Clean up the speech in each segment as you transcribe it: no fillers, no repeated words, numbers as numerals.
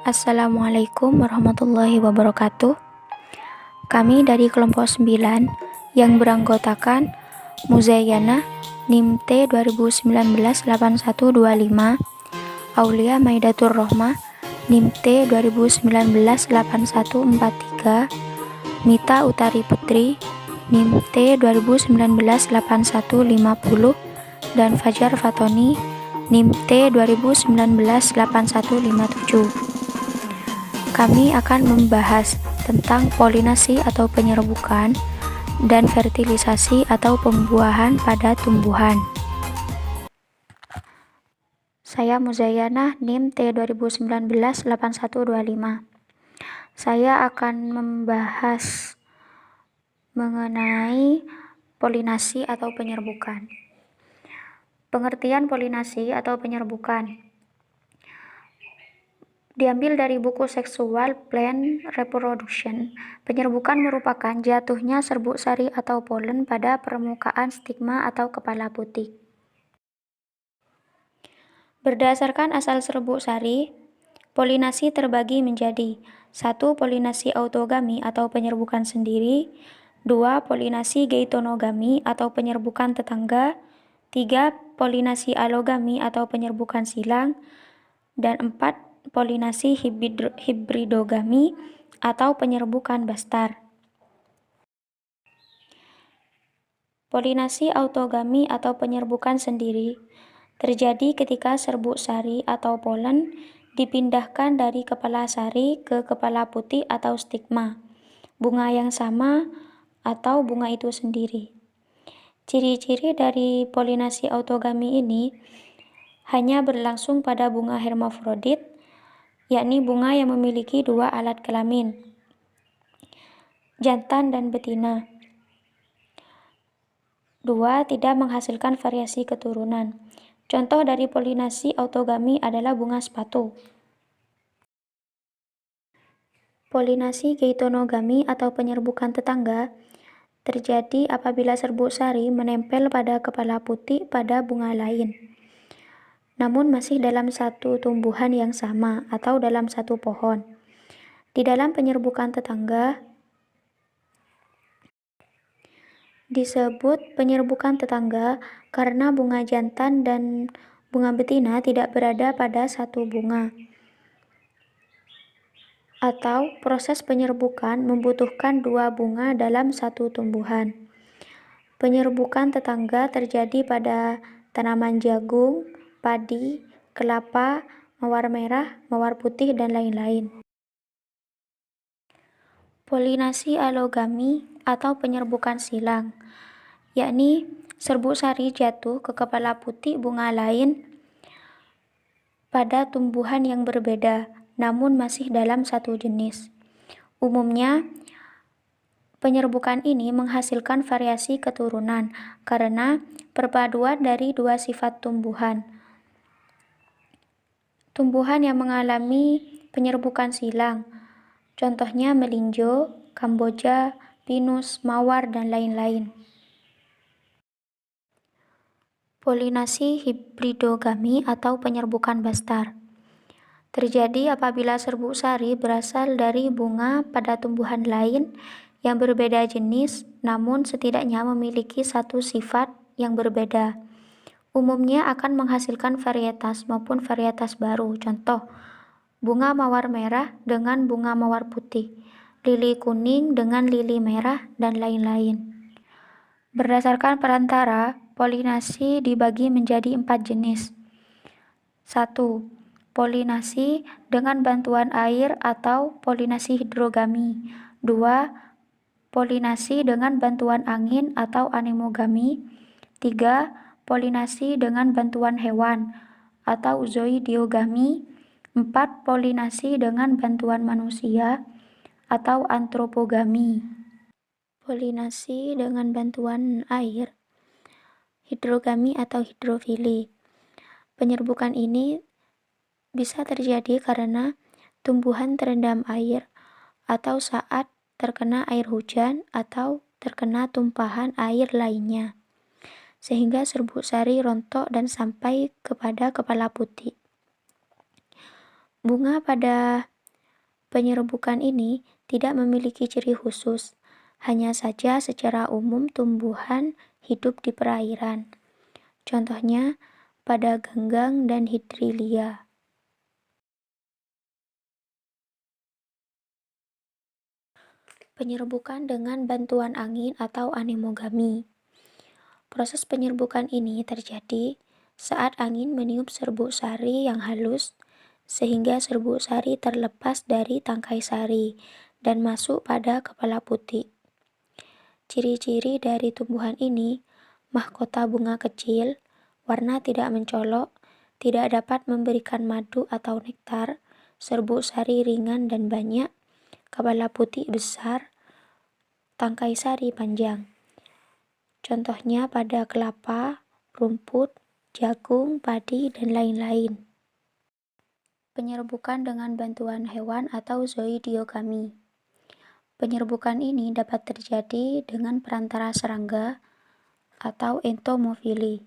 Assalamualaikum warahmatullahi wabarakatuh. Kami dari kelompok 9 yang beranggotakan Muzayyanah NIM T 2019-8125, Aulia Maidatur Rohmah NIM T 2019-8143, Mita Utari Putri NIM T 2019-8150, dan Fajar Fatoni NIM T 2019-8157. Kami akan membahas tentang polinasi atau penyerbukan dan fertilisasi atau pembuahan pada tumbuhan. Saya Muzayyanah NIM T 2019-8125. Saya akan membahas mengenai polinasi atau penyerbukan. Pengertian polinasi atau penyerbukan diambil dari buku Sexual Plant Reproduction. Penyerbukan merupakan jatuhnya serbuk sari atau polen pada permukaan stigma atau kepala putih. Berdasarkan asal serbuk sari, polinasi terbagi menjadi 1. Polinasi autogami atau penyerbukan sendiri, 2. Polinasi geitonogami atau penyerbukan tetangga, 3. Polinasi alogami atau penyerbukan silang, dan 4. Polinasi hibridogami atau penyerbukan bastar. Polinasi autogami atau penyerbukan sendiri terjadi ketika serbuk sari atau polen dipindahkan dari kepala sari ke kepala putih atau stigma, bunga yang sama atau bunga itu sendiri. Ciri-ciri dari polinasi autogami ini hanya berlangsung pada bunga hermafrodit, yakni bunga yang memiliki dua alat kelamin, jantan dan betina. 2. Tidak menghasilkan variasi keturunan. Contoh dari polinasi autogami adalah bunga sepatu. Polinasi geitonogami atau penyerbukan tetangga terjadi apabila serbuk sari menempel pada kepala putih pada bunga lain, namun masih dalam satu tumbuhan yang sama atau dalam satu pohon. Di dalam penyerbukan tetangga disebut penyerbukan tetangga karena bunga jantan dan bunga betina tidak berada pada satu bunga, atau proses penyerbukan membutuhkan dua bunga dalam satu tumbuhan. Penyerbukan tetangga terjadi pada tanaman jagung, padi, kelapa, mawar merah, mawar putih, dan lain-lain. Polinasi alogami atau penyerbukan silang, yakni serbuk sari jatuh ke kepala putih bunga lain pada tumbuhan yang berbeda, namun masih dalam satu jenis. Umumnya, penyerbukan ini menghasilkan variasi keturunan karena perpaduan dari dua sifat tumbuhan. Tumbuhan yang mengalami penyerbukan silang, contohnya melinjo, kamboja, pinus, mawar, dan lain-lain. Polinasi hibridogami atau penyerbukan bastar terjadi apabila serbuk sari berasal dari bunga pada tumbuhan lain yang berbeda jenis, namun setidaknya memiliki satu sifat yang berbeda. Umumnya akan menghasilkan varietas maupun varietas baru. Contoh, bunga mawar merah dengan bunga mawar putih, lili kuning dengan lili merah, dan lain-lain. Berdasarkan perantara, polinasi dibagi menjadi 4 jenis. 1. Polinasi dengan bantuan air atau polinasi hidrogami. 2. Polinasi dengan bantuan angin atau anemogami. 3. Polinasi dengan bantuan hewan atau zoidiogami. 4. Polinasi dengan bantuan manusia atau antropogami. Polinasi dengan bantuan air, hidrogami atau hidrofili. Penyerbukan ini bisa terjadi karena tumbuhan terendam air atau saat terkena air hujan atau terkena tumpahan air lainnya, sehingga serbuk sari rontok dan sampai kepada kepala putih. Bunga pada Penyerbukan ini tidak memiliki ciri khusus, hanya saja secara umum tumbuhan hidup di perairan. Contohnya pada ganggang dan hidrilia. Penyerbukan dengan bantuan angin atau anemogami. Proses penyerbukan ini terjadi saat angin meniup serbuk sari yang halus, sehingga serbuk sari terlepas dari tangkai sari dan masuk pada kepala putih. Ciri-ciri dari tumbuhan ini, mahkota bunga kecil, warna tidak mencolok, tidak dapat memberikan madu atau nektar, serbuk sari ringan dan banyak, kepala putih besar, tangkai sari panjang. Contohnya pada kelapa, rumput, jagung, padi, dan lain-lain. Penyerbukan dengan bantuan hewan atau zoidiogami. Penyerbukan ini dapat terjadi dengan perantara serangga atau entomofili.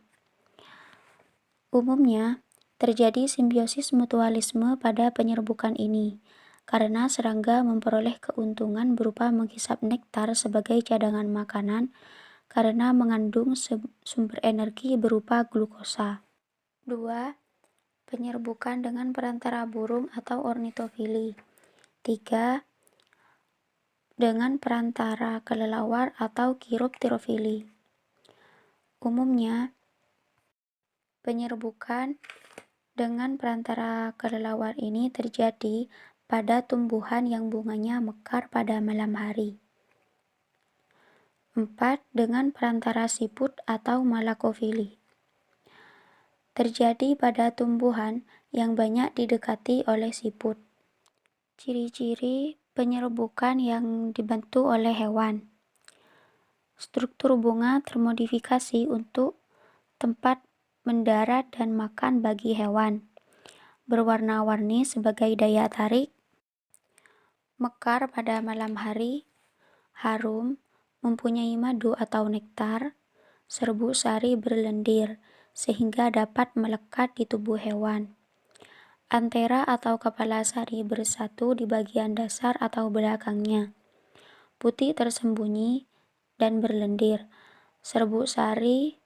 Umumnya, terjadi simbiosis mutualisme pada penyerbukan ini, karena serangga memperoleh keuntungan berupa menghisap nektar sebagai cadangan makanan karena mengandung sumber energi berupa glukosa. 2. Penyerbukan dengan perantara burung atau ornitofili. 3. Dengan perantara kelelawar atau chiropterofili. Umumnya, penyerbukan dengan perantara kelelawar ini terjadi pada tumbuhan yang bunganya mekar pada malam hari. 4. Dengan perantara siput atau malakofili. Terjadi pada tumbuhan yang banyak didekati oleh siput. Ciri-ciri penyerbukan yang dibantu oleh hewan. Struktur bunga termodifikasi untuk tempat mendarat dan makan bagi hewan. Berwarna-warni sebagai daya tarik. Mekar pada malam hari. Harum, mempunyai madu atau nektar, serbuk sari berlendir, sehingga dapat melekat di tubuh hewan. Antera atau kepala sari bersatu di bagian dasar atau belakangnya. Putih tersembunyi dan berlendir. Serbuk sari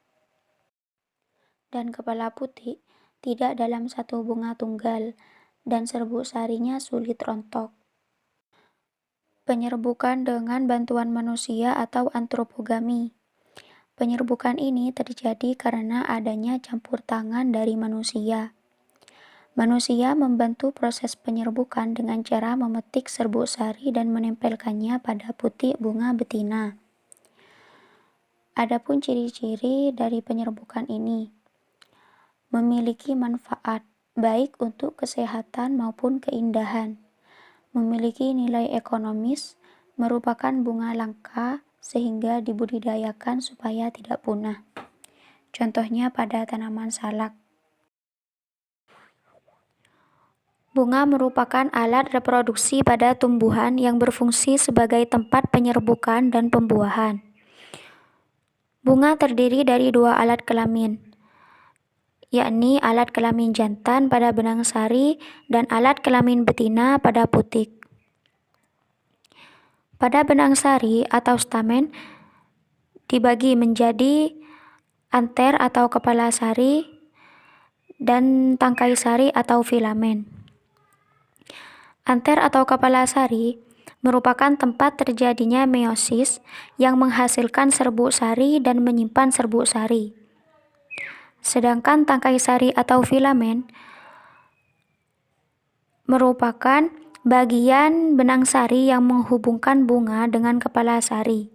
dan kepala putih tidak dalam satu bunga tunggal, dan serbuk sarinya sulit rontok. Penyerbukan dengan bantuan manusia atau antropogami. Penyerbukan ini terjadi karena adanya campur tangan dari manusia. Manusia membantu proses penyerbukan dengan cara memetik serbuk sari dan menempelkannya pada putik bunga betina. Adapun ciri-ciri dari penyerbukan ini, memiliki manfaat baik untuk kesehatan maupun keindahan. Memiliki nilai ekonomis, merupakan bunga langka sehingga dibudidayakan supaya tidak punah. Contohnya pada tanaman salak. Bunga merupakan alat reproduksi pada tumbuhan yang berfungsi sebagai tempat penyerbukan dan pembuahan. Bunga terdiri dari dua alat kelamin, yakni alat kelamin jantan pada benang sari dan alat kelamin betina pada putik. Pada benang sari atau stamen dibagi menjadi anter atau kepala sari dan tangkai sari atau filamen. Anter atau kepala sari merupakan tempat terjadinya meiosis yang menghasilkan serbuk sari dan menyimpan serbuk sari. Sedangkan tangkai sari atau filamen merupakan bagian benang sari yang menghubungkan bunga dengan kepala sari,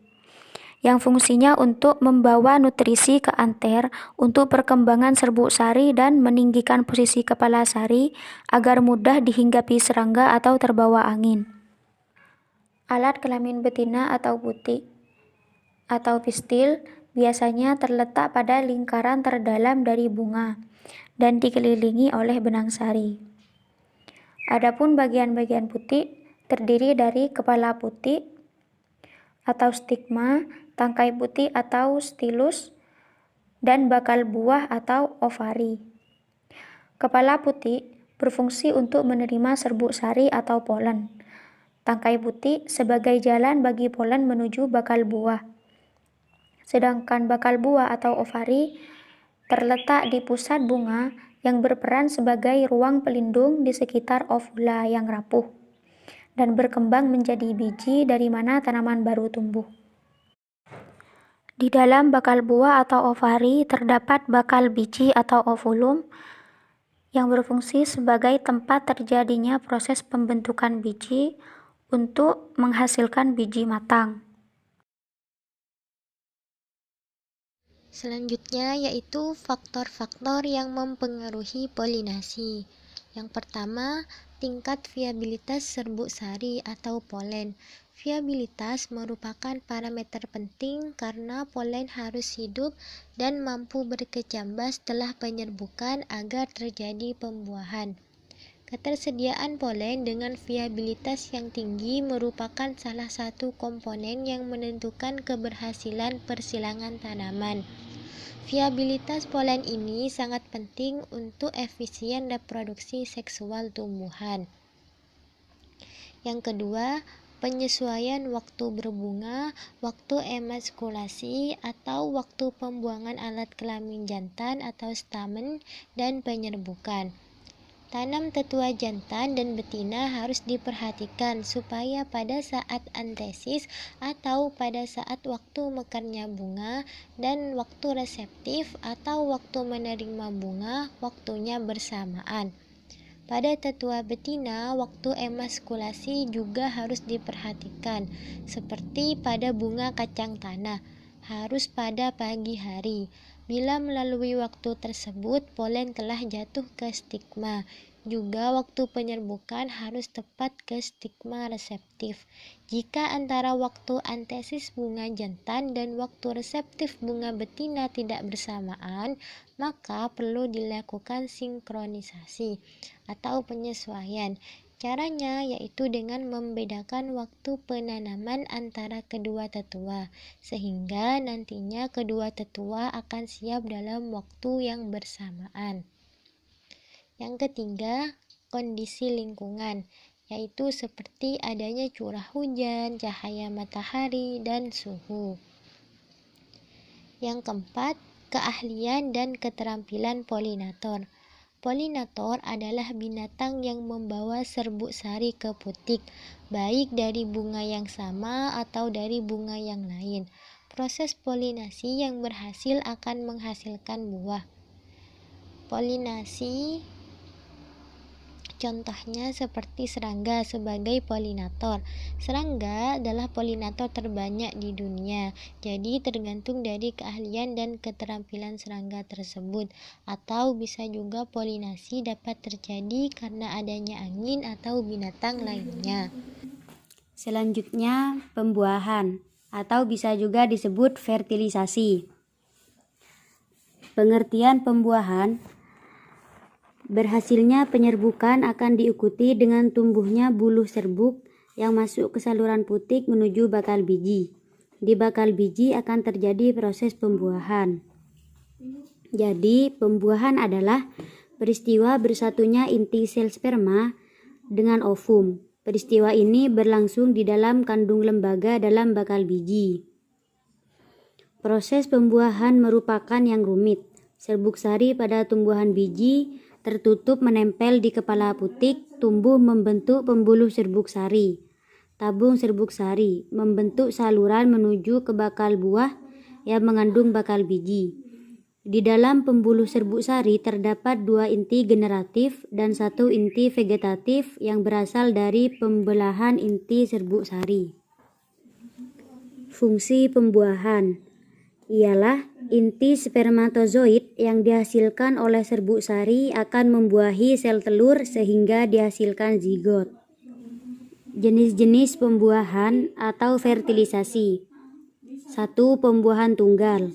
yang fungsinya untuk membawa nutrisi ke anter untuk perkembangan serbuk sari dan meninggikan posisi kepala sari agar mudah dihinggapi serangga atau terbawa angin. Alat kelamin betina atau putik atau pistil biasanya terletak pada lingkaran terdalam dari bunga dan dikelilingi oleh benang sari. Adapun bagian-bagian putik terdiri dari kepala putik atau stigma, tangkai putik atau stilus, dan bakal buah atau ovari. Kepala putik berfungsi untuk menerima serbuk sari atau polen. tangkai putih sebagai jalan bagi polen menuju bakal buah. Sedangkan bakal buah atau ovari terletak di pusat bunga yang berperan sebagai ruang pelindung di sekitar ovula yang rapuh dan berkembang menjadi biji dari mana tanaman baru tumbuh. Di dalam bakal buah atau ovari terdapat bakal biji atau ovulum yang berfungsi sebagai tempat terjadinya proses pembentukan biji untuk menghasilkan biji matang. Selanjutnya yaitu faktor-faktor yang mempengaruhi polinasi. Yang pertama, tingkat viabilitas serbuk sari atau polen. Viabilitas merupakan parameter penting karena polen harus hidup dan mampu berkecambah setelah penyerbukan agar terjadi pembuahan. Ketersediaan polen dengan viabilitas yang tinggi merupakan salah satu komponen yang menentukan keberhasilan persilangan tanaman. Viabilitas polen ini sangat penting untuk efisien reproduksi seksual tumbuhan. Yang kedua, penyesuaian waktu berbunga, waktu emaskulasi atau waktu pembuangan alat kelamin jantan atau stamen dan penyerbukan. Tanam tetua jantan dan betina harus diperhatikan supaya pada saat antesis atau pada saat waktu mekarnya bunga dan waktu reseptif atau waktu menerima bunga waktunya bersamaan. Pada tetua betina, waktu emaskulasi juga harus diperhatikan, seperti pada bunga kacang tanah, harus pada pagi hari. Bila melalui waktu tersebut, polen telah jatuh ke stigma. Juga waktu penyerbukan harus tepat ke stigma reseptif. Jika antara waktu antesis bunga jantan dan waktu reseptif bunga betina tidak bersamaan, maka perlu dilakukan sinkronisasi atau penyesuaian. Caranya yaitu dengan membedakan waktu penanaman antara kedua tetua, sehingga nantinya kedua tetua akan siap dalam waktu yang bersamaan. Yang ketiga, kondisi lingkungan, yaitu seperti adanya curah hujan, cahaya matahari, dan suhu. Yang keempat, keahlian dan keterampilan polinator. Polinator adalah binatang yang membawa serbuk sari ke putik, baik dari bunga yang sama atau dari bunga yang lain. Proses polinasi yang berhasil akan menghasilkan buah. Polinasi contohnya seperti serangga sebagai polinator. Serangga adalah polinator terbanyak di dunia, jadi tergantung dari keahlian dan keterampilan serangga tersebut. Atau bisa juga polinasi dapat terjadi karena adanya angin atau binatang lainnya. Selanjutnya, pembuahan atau bisa juga disebut fertilisasi. Pengertian pembuahan: berhasilnya penyerbukan akan diikuti dengan tumbuhnya buluh serbuk yang masuk ke saluran putik menuju bakal biji. Di bakal biji akan terjadi proses pembuahan. Jadi, pembuahan adalah peristiwa bersatunya inti sel sperma dengan ovum. Peristiwa ini berlangsung di dalam kandung lembaga dalam bakal biji. Proses pembuahan merupakan yang rumit. Serbuk sari pada tumbuhan biji tertutup menempel di kepala putik, tumbuh membentuk pembuluh serbuk sari. Tabung serbuk sari membentuk saluran menuju ke bakal buah yang mengandung bakal biji. Di dalam pembuluh serbuk sari terdapat 2 inti generatif dan 1 inti vegetatif yang berasal dari pembelahan inti serbuk sari. Fungsi pembuahan ialah inti spermatozoid yang dihasilkan oleh serbuk sari akan membuahi sel telur sehingga dihasilkan zigot. Jenis-jenis pembuahan atau fertilisasi. 1. Pembuahan tunggal.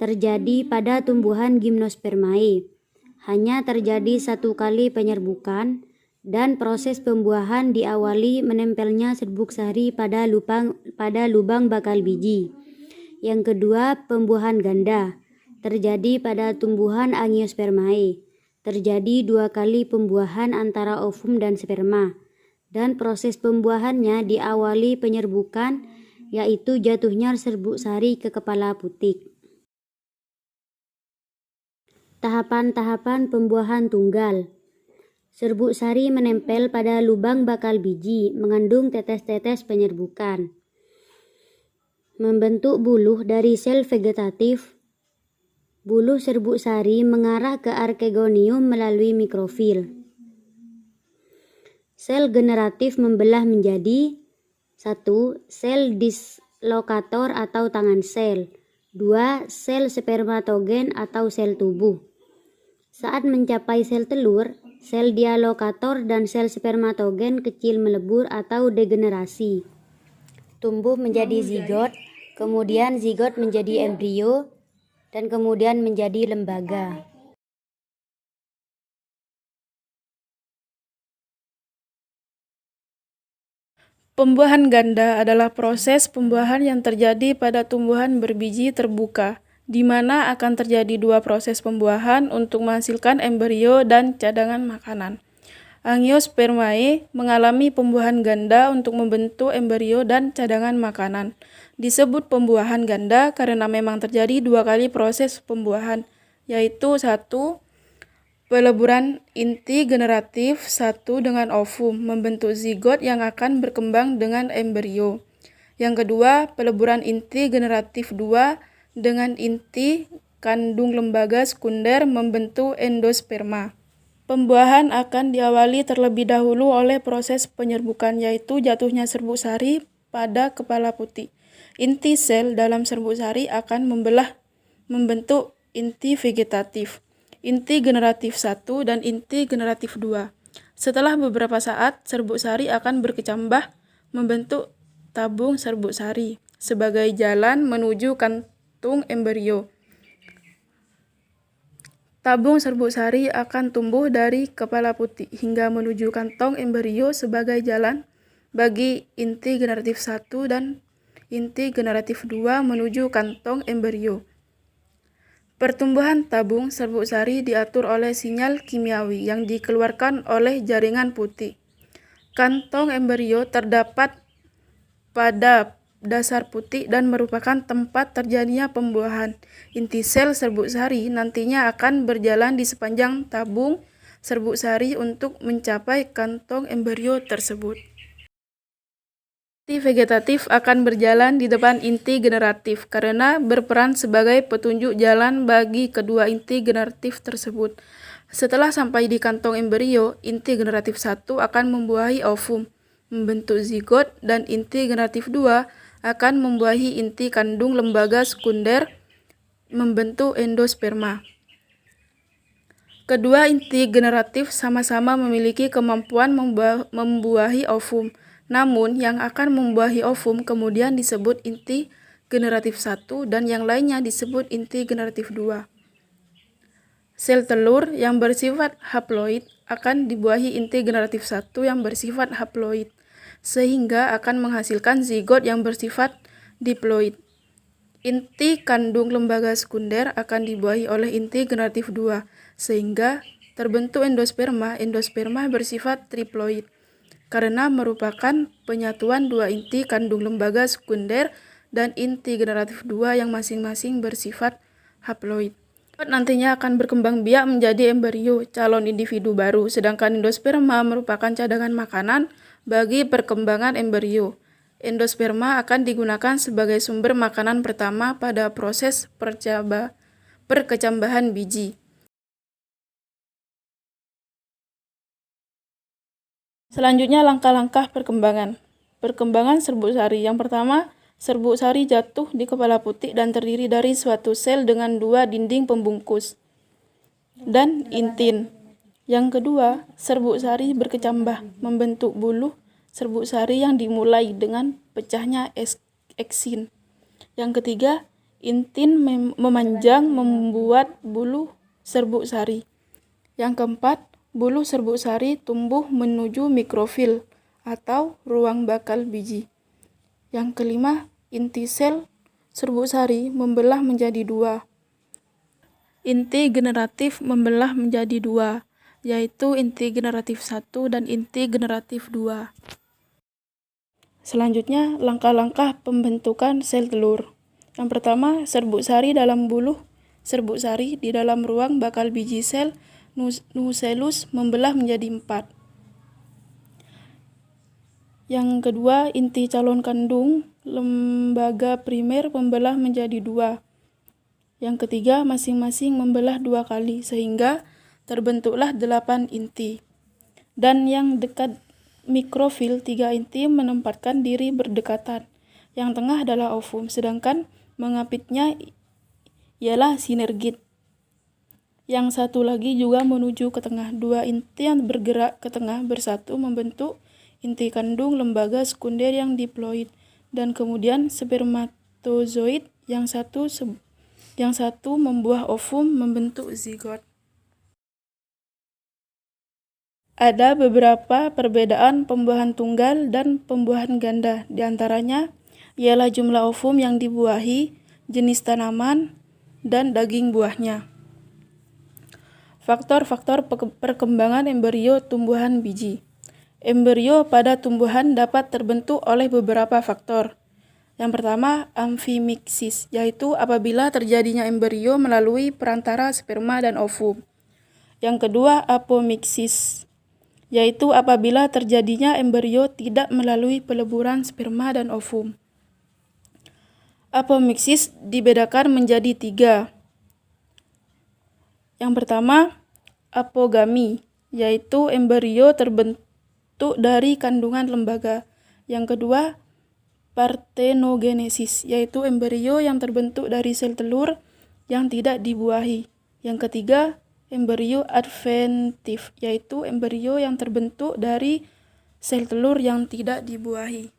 Terjadi pada tumbuhan Gymnospermae. Hanya terjadi 1 kali penyerbukan dan proses pembuahan diawali menempelnya serbuk sari pada lubang bakal biji. Yang kedua, pembuahan ganda. Terjadi pada tumbuhan Angiospermae. Terjadi 2 kali pembuahan antara ovum dan sperma. dan proses pembuahannya diawali penyerbukan, yaitu jatuhnya serbuk sari ke kepala putik. Tahapan-tahapan pembuahan tunggal. Serbuk sari menempel pada lubang bakal biji, mengandung tetes-tetes penyerbukan. Membentuk buluh dari sel vegetatif. Buluh serbuk sari mengarah ke arkegonium melalui mikrofil. Sel generatif membelah menjadi 1. Sel dislokator atau tangan sel. 2. Sel spermatogen atau sel tubuh. Saat mencapai sel telur, sel dialokator dan sel spermatogen kecil melebur atau degenerasi. Tumbuh menjadi zigot, kemudian zigot menjadi embrio, dan kemudian menjadi lembaga. Pembuahan ganda adalah proses pembuahan yang terjadi pada tumbuhan berbiji terbuka, di mana akan terjadi dua proses pembuahan untuk menghasilkan embrio dan cadangan makanan. Angiospermae mengalami pembuahan ganda untuk membentuk embrio dan cadangan makanan. Disebut pembuahan ganda karena memang terjadi dua kali proses pembuahan, yaitu 1. Peleburan inti generatif 1 dengan ovum, membentuk zigot yang akan berkembang dengan embrio. Yang kedua, peleburan inti generatif 2 dengan inti kandung lembaga sekunder membentuk endosperma. Pembuahan akan diawali terlebih dahulu oleh proses penyerbukan, yaitu jatuhnya serbuk sari pada kepala putih. Inti sel dalam serbuk sari akan membentuk inti vegetatif, inti generatif 1 dan inti generatif 2. Setelah beberapa saat, serbuk sari akan berkecambah membentuk tabung serbuk sari sebagai jalan menuju kantung embrio. Tabung serbuk sari akan tumbuh dari kepala putih hingga menuju kantong embrio sebagai jalan bagi inti generatif 1 dan inti generatif 2 menuju kantong embrio. Pertumbuhan tabung serbuk sari diatur oleh sinyal kimiawi yang dikeluarkan oleh jaringan putih. Kantong embrio terdapat pada dasar putih dan merupakan tempat terjadinya pembuahan. Inti sel serbuk sari nantinya akan berjalan di sepanjang tabung serbuk sari untuk mencapai kantong embrio tersebut. Inti vegetatif akan berjalan di depan inti generatif karena berperan sebagai petunjuk jalan bagi kedua inti generatif tersebut. Setelah sampai di kantong embrio, inti generatif 1 akan membuahi ovum, membentuk zigot, dan inti generatif 2 akan membuahi inti kandung lembaga sekunder, membentuk endosperma. Kedua inti generatif sama-sama memiliki kemampuan membuahi ovum. Namun, yang akan membuahi ovum kemudian disebut inti generatif 1 dan yang lainnya disebut inti generatif 2. Sel telur yang bersifat haploid akan dibuahi inti generatif 1 yang bersifat haploid, sehingga akan menghasilkan zigot yang bersifat diploid. Inti kandung lembaga sekunder akan dibuahi oleh inti generatif 2, sehingga terbentuk endosperma. Endosperma bersifat triploid karena merupakan penyatuan dua inti kandung lembaga sekunder dan inti generatif 2 yang masing-masing bersifat haploid. Nantinya akan berkembang biak menjadi embrio, calon individu baru, sedangkan endosperma merupakan cadangan makanan bagi perkembangan embrio. Endosperma akan digunakan sebagai sumber makanan pertama pada proses perkecambahan biji. Selanjutnya langkah-langkah perkembangan. Perkembangan serbuk sari. Yang pertama, serbuk sari jatuh di kepala putih dan terdiri dari suatu sel dengan dua dinding pembungkus dan intin. Yang kedua, serbuk sari berkecambah membentuk buluh serbuk sari yang dimulai dengan pecahnya eksin. Yang ketiga, intin memanjang membuat buluh serbuk sari. Yang keempat, buluh serbuk sari tumbuh menuju mikrofil atau ruang bakal biji. Yang kelima, inti sel serbuk sari membelah menjadi dua. Inti generatif membelah menjadi dua. yaitu inti generatif 1 dan inti generatif 2. Selanjutnya, langkah-langkah pembentukan sel telur. Yang pertama, serbuk sari dalam buluh serbuk sari di dalam ruang bakal biji sel nucellus membelah menjadi 4. Yang kedua, inti calon kandung lembaga primer membelah menjadi 2. Yang ketiga, masing-masing membelah 2 kali, sehingga terbentuklah 8 inti. Dan yang dekat mikrofil 3 inti menempatkan diri berdekatan. Yang tengah adalah ovum, sedangkan mengapitnya ialah sinergit. Yang satu lagi juga menuju ke tengah. 2 inti yang bergerak ke tengah bersatu membentuk inti kandung lembaga sekunder yang diploid, dan kemudian spermatozoid yang satu membuah ovum membentuk zigot. Ada beberapa perbedaan pembuahan tunggal dan pembuahan ganda. Di antaranya ialah jumlah ovum yang dibuahi, jenis tanaman, dan daging buahnya. Faktor-faktor perkembangan embrio tumbuhan biji. Embrio pada tumbuhan dapat terbentuk oleh beberapa faktor. Yang pertama, amfimiksis, yaitu apabila terjadinya embrio melalui perantara sperma dan ovum. Yang kedua, apomiksis, yaitu apabila terjadinya embrio tidak melalui peleburan sperma dan ovum. Apomiksis dibedakan menjadi 3. Yang pertama, apogami, yaitu embrio terbentuk dari kandungan lembaga. Yang kedua, partenogenesis, yaitu embrio yang terbentuk dari sel telur yang tidak dibuahi. Yang ketiga, embrio adventif, yaitu embrio yang terbentuk dari sel telur yang tidak dibuahi.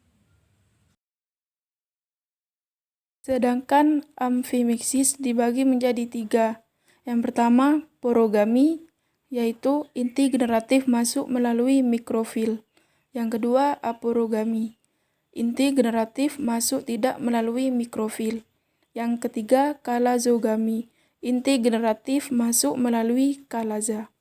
Sedangkan amfimiksis dibagi menjadi 3. Yang pertama, porogami, yaitu inti generatif masuk melalui mikrofil. Yang kedua, aporogami, inti generatif masuk tidak melalui mikrofil. Yang ketiga, kalazogami, inti generatif masuk melalui kalaza.